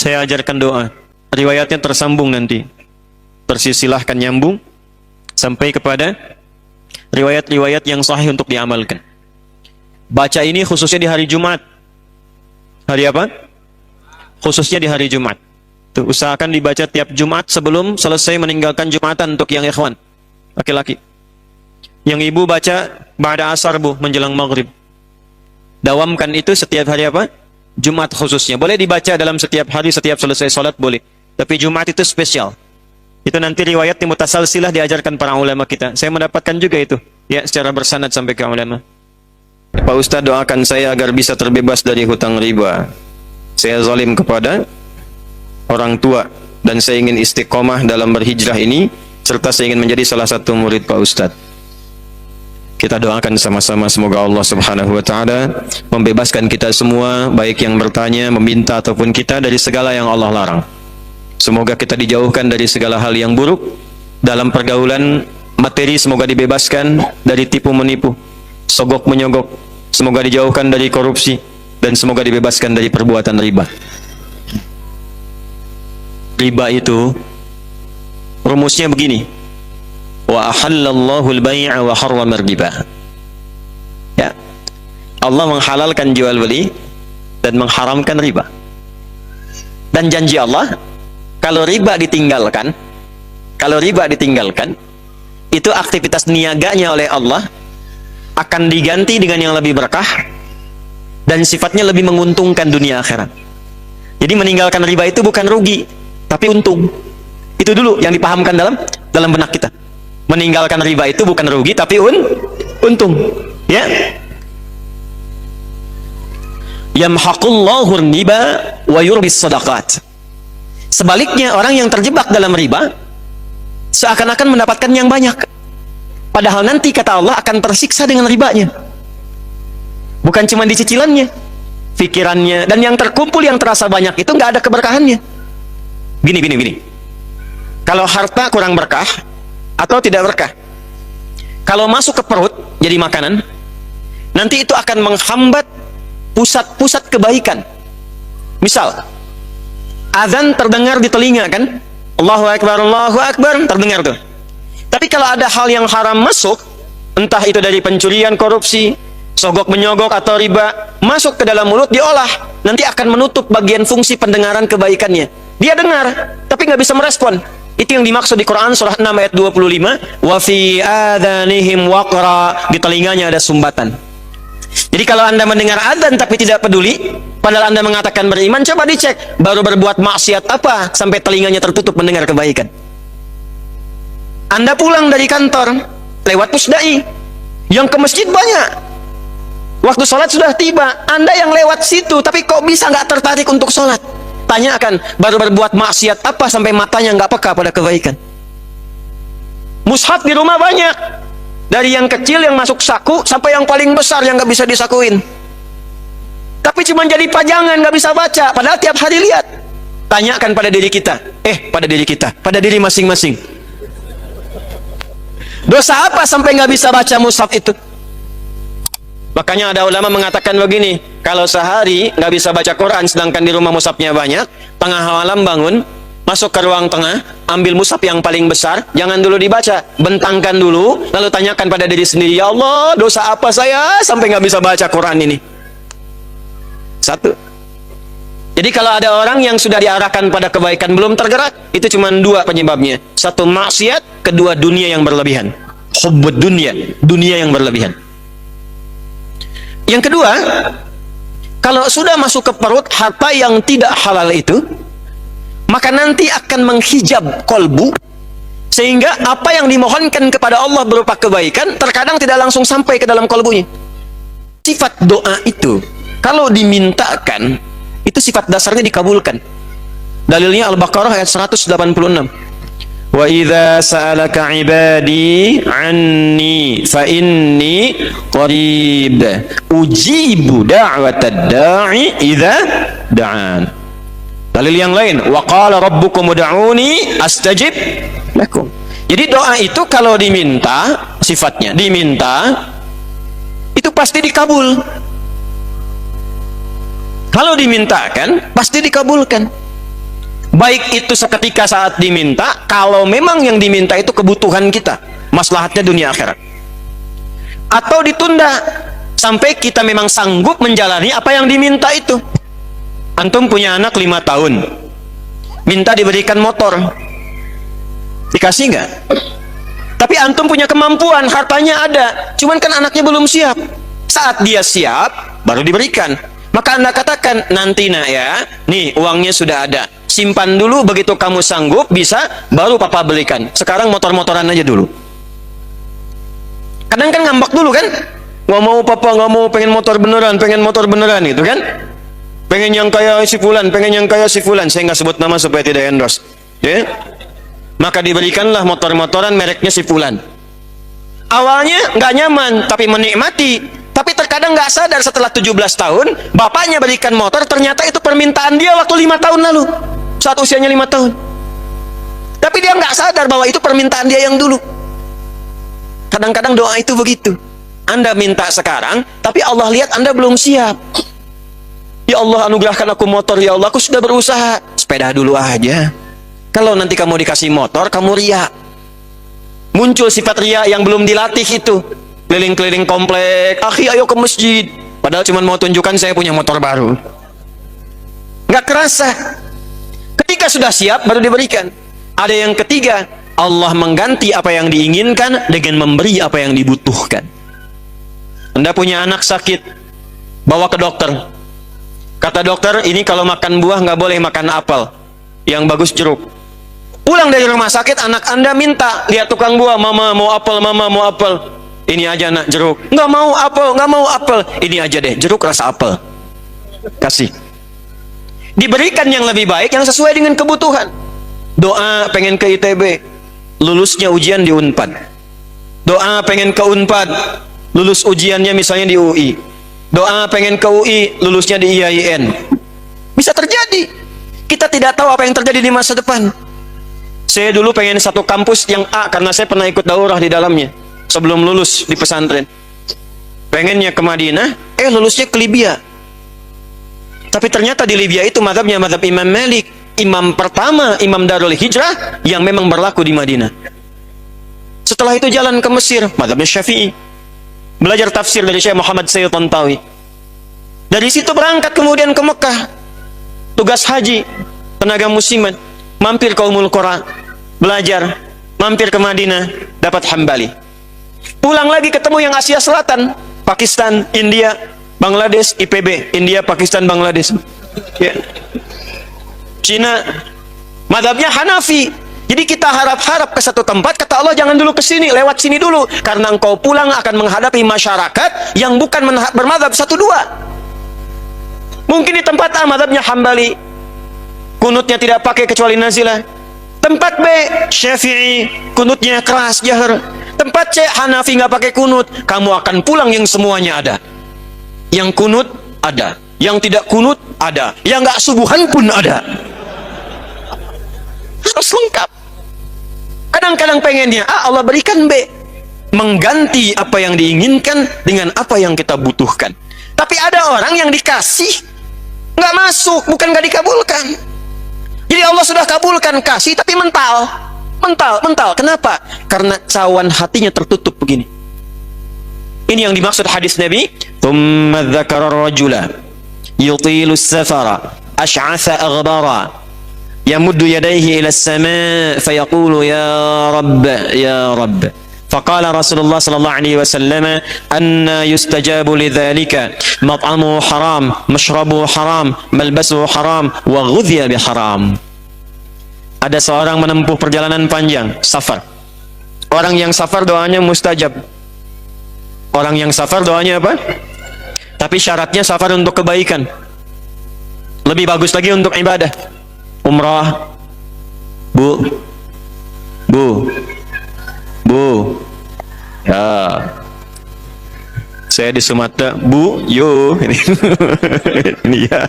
Saya ajarkan doa. Riwayatnya tersambung nanti. Tersilahkan nyambung sampai kepada riwayat-riwayat yang sahih untuk diamalkan. Baca ini khususnya di hari Jumat. Hari apa? Khususnya di hari Jumat. Tuh, usahakan dibaca tiap Jumat sebelum selesai meninggalkan Jumatan untuk yang ikhwan laki-laki. Yang ibu baca ba'da asar bu, menjelang maghrib. Dawamkan itu setiap hari apa? Jumat khususnya. Boleh dibaca dalam setiap hari, setiap selesai sholat boleh. Tapi Jumat itu spesial. Itu nanti riwayat di mutasalsilah diajarkan para ulama kita. Saya mendapatkan juga itu. Ya, secara bersanad sampai ke ulama. Pak Ustadz, doakan saya agar bisa terbebas dari hutang riba. Saya zalim kepada orang tua. Dan saya ingin istiqomah dalam berhijrah ini. Serta saya ingin menjadi salah satu murid Pak Ustadz. Kita doakan sama-sama semoga Allah Subhanahu wa taala membebaskan kita semua, baik yang bertanya, meminta ataupun kita, dari segala yang Allah larang. Semoga kita dijauhkan dari segala hal yang buruk dalam pergaulan materi, semoga dibebaskan dari tipu menipu, sogok menyogok, semoga dijauhkan dari korupsi, dan semoga dibebaskan dari perbuatan riba. Riba itu rumusnya begini: wa ahallallahu al-bai'a wa harrama riba. Ya. Allah menghalalkan jual beli dan mengharamkan riba. Dan janji Allah, kalau riba ditinggalkan, itu aktivitas niaganya oleh Allah akan diganti dengan yang lebih berkah dan sifatnya lebih menguntungkan dunia akhirat. Jadi meninggalkan riba itu bukan rugi, tapi untung. Itu dulu yang dipahamkan dalam benak kita. Meninggalkan riba itu bukan rugi, tapi untung. Ya. Yamhaqullahu riba wa yurbis sadaqat. Sebaliknya, orang yang terjebak dalam riba seakan-akan mendapatkan yang banyak. Padahal nanti kata Allah akan tersiksa dengan ribanya. Bukan cuma di cicilannya, pikirannya, dan yang terkumpul yang terasa banyak itu nggak ada keberkahannya. Gini. Kalau harta kurang berkah atau tidak berkah, kalau masuk ke perut jadi makanan, nanti itu akan menghambat pusat-pusat kebaikan. Misal, azan terdengar di telinga kan? Allahu Akbar, terdengar tuh. Tapi kalau ada hal yang haram masuk, entah itu dari pencurian, korupsi, sogok menyogok atau riba, masuk ke dalam mulut, diolah, nanti akan menutup bagian fungsi pendengaran kebaikannya. Dia dengar, tapi nggak bisa merespon. Itu yang dimaksud di Quran surah 6 ayat 25, wa fi adhanihim waqra, di telinganya ada sumbatan. Jadi kalau Anda mendengar adzan tapi tidak peduli, padahal Anda mengatakan beriman, coba dicek baru berbuat maksiat apa sampai telinganya tertutup mendengar kebaikan. Anda pulang dari kantor lewat pusdai, yang ke masjid banyak, waktu sholat sudah tiba, Anda yang lewat situ tapi kok bisa nggak tertarik untuk sholat? Tanyakan, baru berbuat maksiat apa sampai matanya nggak peka pada kebaikan. Mushaf di rumah banyak, dari yang kecil yang masuk saku sampai yang paling besar yang nggak bisa disakuin, tapi cuma jadi pajangan, nggak bisa baca, padahal tiap hari lihat. Tanyakan pada diri kita, pada diri masing-masing, dosa apa sampai nggak bisa baca mushaf itu? Makanya ada ulama mengatakan begini, kalau sehari nggak bisa baca Quran sedangkan di rumah mushafnya banyak, tengah malam bangun, masuk ke ruang tengah, ambil mushaf yang paling besar, jangan dulu dibaca, bentangkan dulu, lalu tanyakan pada diri sendiri, ya Allah, dosa apa saya sampai nggak bisa baca Quran ini? Satu. Jadi kalau ada orang yang sudah diarahkan pada kebaikan belum tergerak, itu cuma dua penyebabnya. Satu maksiat, kedua dunia yang berlebihan. Hubbud dunia yang berlebihan. Yang kedua, kalau sudah masuk ke perut harta yang tidak halal itu, maka nanti akan menghijab kolbu, sehingga apa yang dimohonkan kepada Allah berupa kebaikan terkadang tidak langsung sampai ke dalam kolbunya. Sifat doa itu kalau dimintakan, itu sifat dasarnya dikabulkan. Dalilnya Al-Baqarah ayat 186. Wa idza sa'alaka 'ibadi 'anni fa inni qarib ujibu da'watad da'i idza da'an. Dalil yang lain, wa qala rabbukum ud'uni astajib lakum. Jadi doa itu kalau diminta, sifatnya diminta, itu pasti dikabul. Kalau dimintakan, pasti dikabulkan. Baik itu seketika saat diminta, kalau memang yang diminta itu kebutuhan kita, maslahatnya dunia akhirat. Atau ditunda sampai kita memang sanggup menjalani apa yang diminta itu. Antum punya anak 5 tahun, minta diberikan motor, dikasih nggak? Tapi antum punya kemampuan, hartanya ada, cuman kan anaknya belum siap. Saat dia siap, baru diberikan. Maka anda katakan, nanti nak ya, nih uangnya sudah ada, simpan dulu, begitu kamu sanggup bisa, baru papa belikan. Sekarang motor-motoran aja dulu. Kadang kan ngambek dulu kan, nggak mau papa, nggak mau, pengen motor beneran gitu kan. Pengen yang kayak si fulan, pengen yang kayak si fulan. Saya nggak sebut nama supaya tidak endorse, ya. Maka diberikanlah motor-motoran mereknya si fulan. Awalnya nggak nyaman, tapi menikmati. Tapi terkadang nggak sadar setelah 17 tahun, bapaknya berikan motor, ternyata itu permintaan dia waktu 5 tahun lalu, saat usianya 5 tahun. Tapi dia nggak sadar bahwa itu permintaan dia yang dulu. Kadang-kadang doa itu begitu. Anda minta sekarang, tapi Allah lihat Anda belum siap. Ya Allah, anugerahkan aku motor, ya Allah, aku sudah berusaha. Sepeda dulu aja. Kalau nanti kamu dikasih motor, kamu riya. Muncul sifat riya yang belum dilatih itu. Keliling-keliling komplek, akhi ayo ke masjid. Padahal cuma mau tunjukkan saya punya motor baru. Nggak kerasa. Ketika sudah siap, baru diberikan. Ada yang ketiga, Allah mengganti apa yang diinginkan dengan memberi apa yang dibutuhkan. Anda punya anak sakit, bawa ke dokter. Kata dokter, ini kalau makan buah nggak boleh makan apel, yang bagus jeruk. Pulang dari rumah sakit, anak Anda minta, lihat tukang buah, mama mau apel, mama mau apel. Ini aja nak, jeruk. Nggak mau apel, nggak mau apel. Ini aja deh, jeruk rasa apel. Kasih. Diberikan yang lebih baik, yang sesuai dengan kebutuhan. Doa pengen ke ITB, lulusnya ujian di Unpad. Doa pengen ke Unpad, lulus ujiannya misalnya di UI. Doa pengen ke UI, lulusnya di IAIN. Bisa terjadi. Kita tidak tahu apa yang terjadi di masa depan. Saya dulu pengen satu kampus yang A karena saya pernah ikut daurah di dalamnya sebelum lulus di pesantren. Pengennya ke Madinah, lulusnya ke Libya. Tapi ternyata di Libya itu mazhabnya mazhab Imam Malik, imam pertama, imam Darul Hijrah yang memang berlaku di Madinah. Setelah itu jalan ke Mesir, mazhabnya Syafi'i. Belajar tafsir dari Syekh Muhammad Sayyid Tantawi. Dari situ berangkat kemudian ke Mekah. Tugas haji, tenaga muslimat, mampir ke Ummul Qura, belajar, mampir ke Madinah, dapat Hambali. Pulang lagi ketemu yang Asia Selatan, Pakistan, India, Bangladesh, IPB, India, Pakistan, Bangladesh. Ya. Cina, madhabnya Hanafi. Jadi kita harap-harap ke satu tempat, kata Allah jangan dulu ke sini, lewat sini dulu. Karena engkau pulang akan menghadapi masyarakat yang bukan bermadhab 1-2. Mungkin di tempat A madhabnya Hambali, kunutnya tidak pakai kecuali nazilah. Tempat B Syafi'i, kunutnya keras jahar. Tempat C Hanafi nggak pakai kunut. Kamu akan pulang yang semuanya ada. Yang kunut ada, yang tidak kunut ada, yang nggak subuhan pun ada. Harus lengkap. Kadang-kadang pengennya A, Allah berikan B, mengganti apa yang diinginkan dengan apa yang kita butuhkan. Tapi ada orang yang dikasih nggak masuk, bukan nggak dikabulkan. Jadi Allah sudah kabulkan, kasih tapi mental. Kenapa? Karena cawan hatinya tertutup begini. Ini yang dimaksud hadis Nabi. Thumma dzakara ar-rajula yutilu as-safara ash'atha aghdara yamuddu yadayhi ila as-sama' fayaqulu ya rabb. فقال رسول الله صلى الله عليه وسلم أن يستجاب لذلك مطعمه حرام مشربه حرام ملبسه حرام وغذي بحرام. Ada seorang menempuh perjalanan panjang, safar. Orang yang safar doanya mustajab. Orang yang safar doanya apa? Tapi syaratnya safar untuk kebaikan. Lebih bagus lagi untuk ibadah. Umrah. Bu. Ya. Saya di Sumatera, Bu, yo. Ini ya.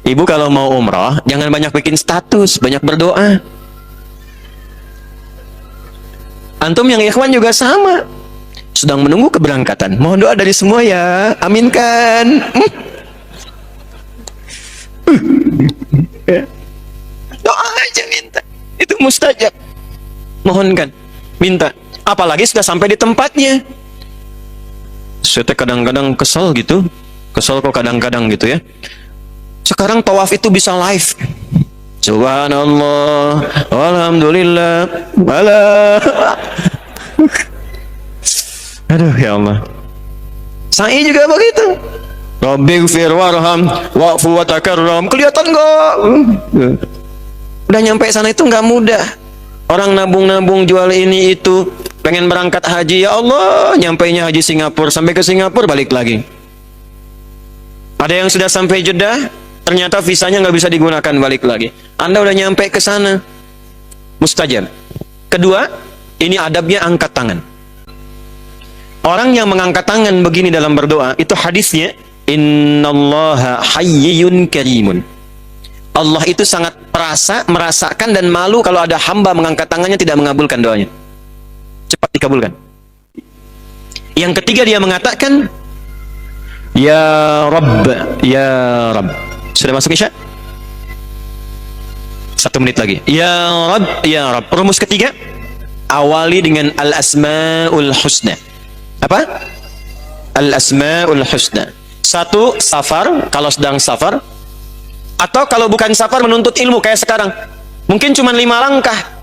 Ibu kalau mau umrah, jangan banyak bikin status, banyak berdoa. Antum yang ikhwan juga sama. Sedang menunggu keberangkatan. Mohon doa dari semua ya. Aminkan. aja minta. Itu mustajab. Mohonkan, minta. Apalagi sudah sampai di tempatnya. Saya kadang-kadang kesel gitu. Kesel kok kadang-kadang gitu ya. Sekarang tawaf itu bisa live. Subhanallah, alhamdulillah, wala. Aduh ya Allah. Saya juga begitu. Rabbighfir warham wa'fu wa takarram. Kelihatan enggak? Udah nyampe sana itu enggak mudah. Orang nabung-nabung jual ini itu, pengen berangkat haji, ya Allah, nyampainya haji Singapura, sampai ke Singapura balik lagi. Ada yang sudah sampai Jeddah, ternyata visanya nggak bisa digunakan, balik lagi. Anda udah nyampe ke sana, mustajab. Kedua, ini adabnya angkat tangan. Orang yang mengangkat tangan begini dalam berdoa, itu hadisnya, innallaha hayyun karimun. Allah itu sangat merasakan dan malu kalau ada hamba mengangkat tangannya tidak mengabulkan doanya. Cepat dikabulkan. Yang ketiga dia mengatakan, ya Rabb, ya Rabb. Sudah masuk Isya? 1 menit lagi. Ya Rabb, ya Rabb. Rumus ketiga, awali dengan al-asma'ul husna. Apa? Al-asma'ul husna. 1, safar, kalau sedang safar. Atau kalau bukan safar menuntut ilmu kayak sekarang. Mungkin cuma 5 langkah.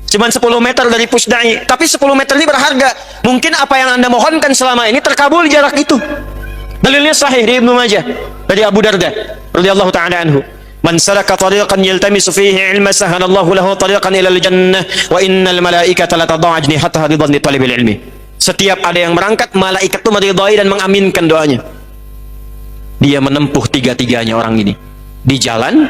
Cuma 10 meter dari Pusdai. Tapi 10 meter ini berharga. Mungkin apa yang Anda mohonkan selama ini terkabul jarak itu. Dalilnya sahih di Ibnu Majah dari Abu Darda radhiyallahu ta'ala anhu. Man salaka tariqan yaltamisu fihi ilma sahalallahu lahu tariqan ilal jannah wa innal malaikata la tad'u ajnihataha ridwan li talibil ilmi. Setiap ada yang berangkat, malaikat itu meridai dan mengaminkan doanya. Dia menempuh tiga-tiganya orang ini. Di jalan,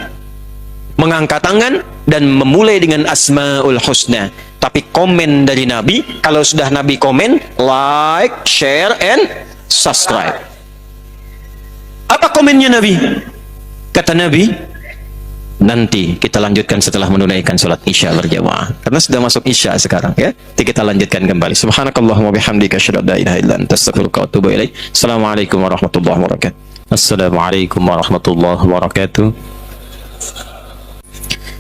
mengangkat tangan, dan memulai dengan asmaul husna. Tapi komen dari Nabi, kalau sudah Nabi komen, like, share, and subscribe. Apa komennya Nabi? Kata Nabi, nanti kita lanjutkan setelah menunaikan sholat Isya berjamaah. Karena sudah masuk Isya sekarang ya. Nanti kita lanjutkan kembali. Subhanakallahumma bihamdika asyhadu an la ilaha illa anta astaghfiruka wa atubu ilaik. Assalamualaikum warahmatullahi wabarakatuh. Assalamualaikum warahmatullahi wabarakatuh.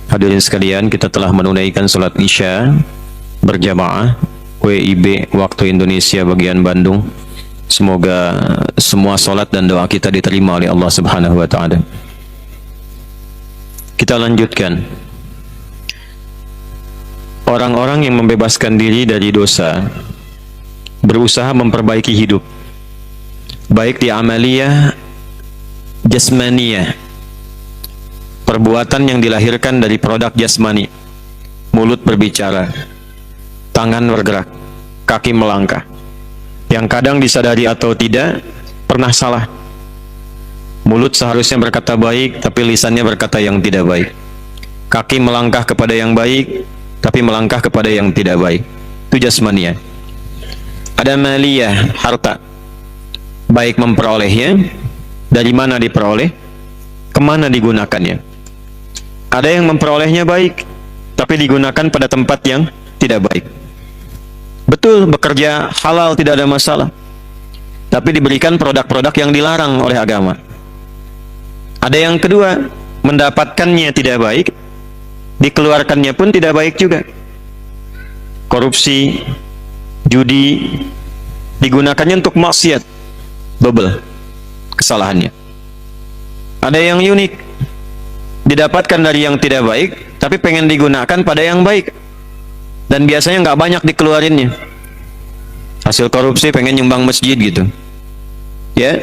Hadirin sekalian, kita telah menunaikan sholat Isya berjamaah WIB waktu Indonesia bagian Bandung. Semoga semua sholat dan doa kita diterima oleh Allah Subhanahu wa ta'ala. Kita lanjutkan. Orang-orang yang membebaskan diri dari dosa berusaha memperbaiki hidup, baik di amaliyah jasmaniyah, perbuatan yang dilahirkan dari produk jasmani, mulut berbicara, tangan bergerak, kaki melangkah, yang kadang disadari atau tidak pernah salah. Mulut seharusnya berkata baik, tapi lisannya berkata yang tidak baik. Kaki melangkah kepada yang baik, tapi melangkah kepada yang tidak baik. Itu jasmaniyah. Ada maliyah, harta, baik memperolehnya, dari mana diperoleh, kemana digunakannya. Ada yang memperolehnya baik, tapi digunakan pada tempat yang tidak baik. Betul, bekerja halal tidak ada masalah, tapi diberikan produk-produk yang dilarang oleh agama. Ada yang kedua, mendapatkannya tidak baik, dikeluarkannya pun tidak baik juga. Korupsi, judi, digunakannya untuk maksiat, double kesalahannya. Ada yang unik, didapatkan dari yang tidak baik, tapi pengen digunakan pada yang baik, dan biasanya nggak banyak dikeluarinnya. Hasil korupsi pengen nyumbang masjid gitu, ya.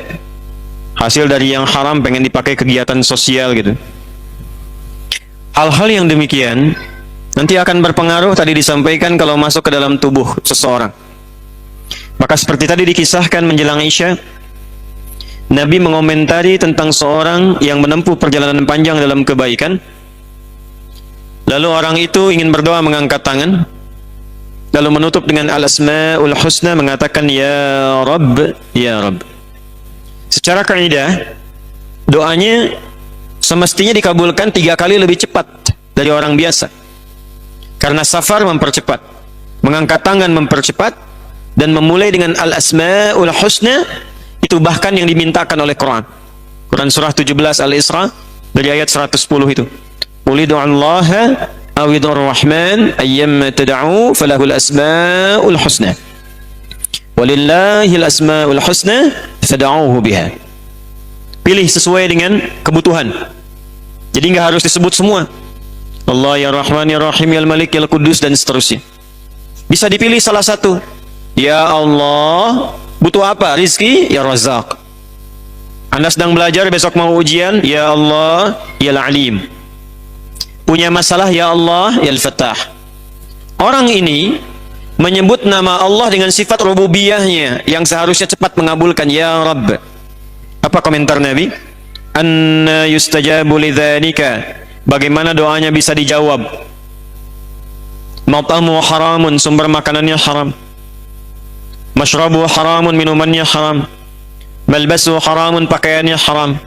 Hasil dari yang haram pengen dipakai kegiatan sosial gitu. Hal-hal yang demikian nanti akan berpengaruh, tadi disampaikan, kalau masuk ke dalam tubuh seseorang. Maka seperti tadi dikisahkan menjelang Isya, Nabi mengomentari tentang seorang yang menempuh perjalanan panjang dalam kebaikan, lalu orang itu ingin berdoa mengangkat tangan, lalu menutup dengan al-asma'ul husna, mengatakan ya Rabb, ya Rabb. Secara kaidah, doanya semestinya dikabulkan 3 kali lebih cepat dari orang biasa. Karena safar mempercepat, mengangkat tangan mempercepat, dan memulai dengan al-asma'ul husna, itu bahkan yang dimintakan oleh Quran. Quran surah 17 Al-Isra dari ayat 110 itu. Qul ud'u Allaha aw ud'u Ar-Rahman ayyamma tad'u falahul asmaul husna. Walillahil asmaul husna fad'uhu biha. Pilih sesuai dengan kebutuhan. Jadi nggak harus disebut semua. Allah ya Rahman ya Rahim ya Malik ya Qudus dan seterusnya. Bisa dipilih salah satu. Ya Allah, butuh apa? Rizki, ya Razak. Anda sedang belajar, besok mau ujian, ya Allah, ya Alim. Punya masalah, ya Allah, ya Al-Fattah. Orang ini menyebut nama Allah dengan sifat rububiyahnya yang seharusnya cepat mengabulkan, ya Rabb. Apa komentar Nabi? Anna yustajabu lidzalika. Bagaimana doanya bisa dijawab? Mat'amu haramun, sumber makanannya haram. Mashrabu haramun, minumannya haram. Malbasu haramun, pakaiannya haram.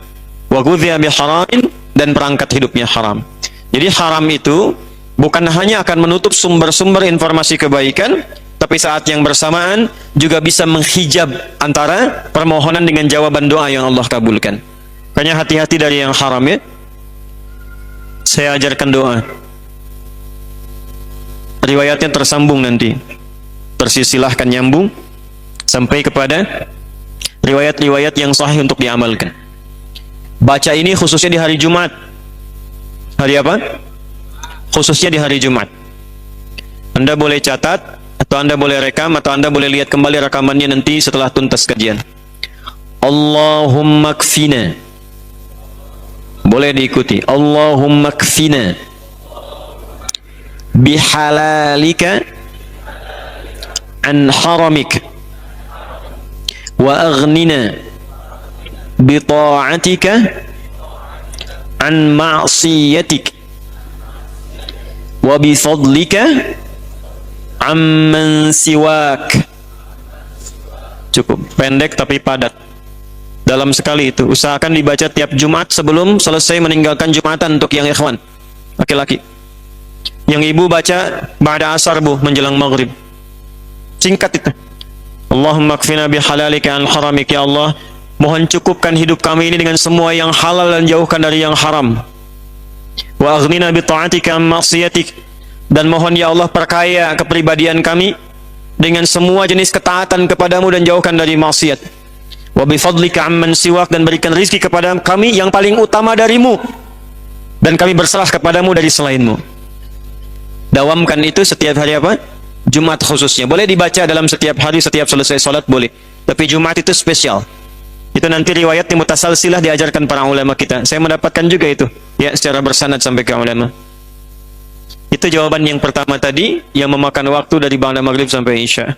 Wa ghudhiya biharamin, dan perangkat hidupnya haram. Jadi haram itu bukan hanya akan menutup sumber-sumber informasi kebaikan, tapi saat yang bersamaan juga bisa menghijab antara permohonan dengan jawaban doa yang Allah kabulkan. Makanya hati-hati dari yang haram ya. Saya ajarkan doa. Riwayatnya tersambung nanti. Tersilsilahkan nyambung sampai kepada riwayat-riwayat yang sahih untuk diamalkan. Baca ini khususnya di hari Jumat. Hari apa? Khususnya di hari Jumat. Anda boleh catat, atau Anda boleh rekam, atau Anda boleh lihat kembali rekamannya nanti setelah tuntas kajian. Allahumma kfina. Boleh diikuti. Allahumma kfina bihalalika an haramik wa aghnina bi ta'atika an ma'siyatik wa bi fadlika amman siwak. Cukup pendek tapi padat dalam sekali itu. Usahakan dibaca tiap Jumat sebelum selesai meninggalkan Jumatan untuk yang ikhwan laki-laki. Yang ibu baca ba'da asar bu, menjelang maghrib. Singkat itu. Allahumma kfina bihalalika an haramik. Ya Allah, mohon cukupkan hidup kami ini dengan semua yang halal dan jauhkan dari yang haram. Wa aghnina bi ta'atika an ma'siyatik. Dan mohon ya Allah perkaya kepribadian kami dengan semua jenis ketaatan kepadamu dan jauhkan dari maksiat. Wa bi fadlika amman siwak, dan berikan rizki kepada kami yang paling utama darimu, dan kami berserah kepadamu dari selainmu. Dawamkan itu setiap hari apa? Jumat khususnya. Boleh dibaca dalam setiap hari, setiap selesai sholat boleh. Tapi Jumat itu spesial. Itu nanti riwayatnya mutasalsilah diajarkan para ulama kita. Saya mendapatkan juga itu. Ya, secara bersanad sampai ke ulama. Itu jawaban yang pertama tadi, yang memakan waktu dari ba'da maghrib sampai isya.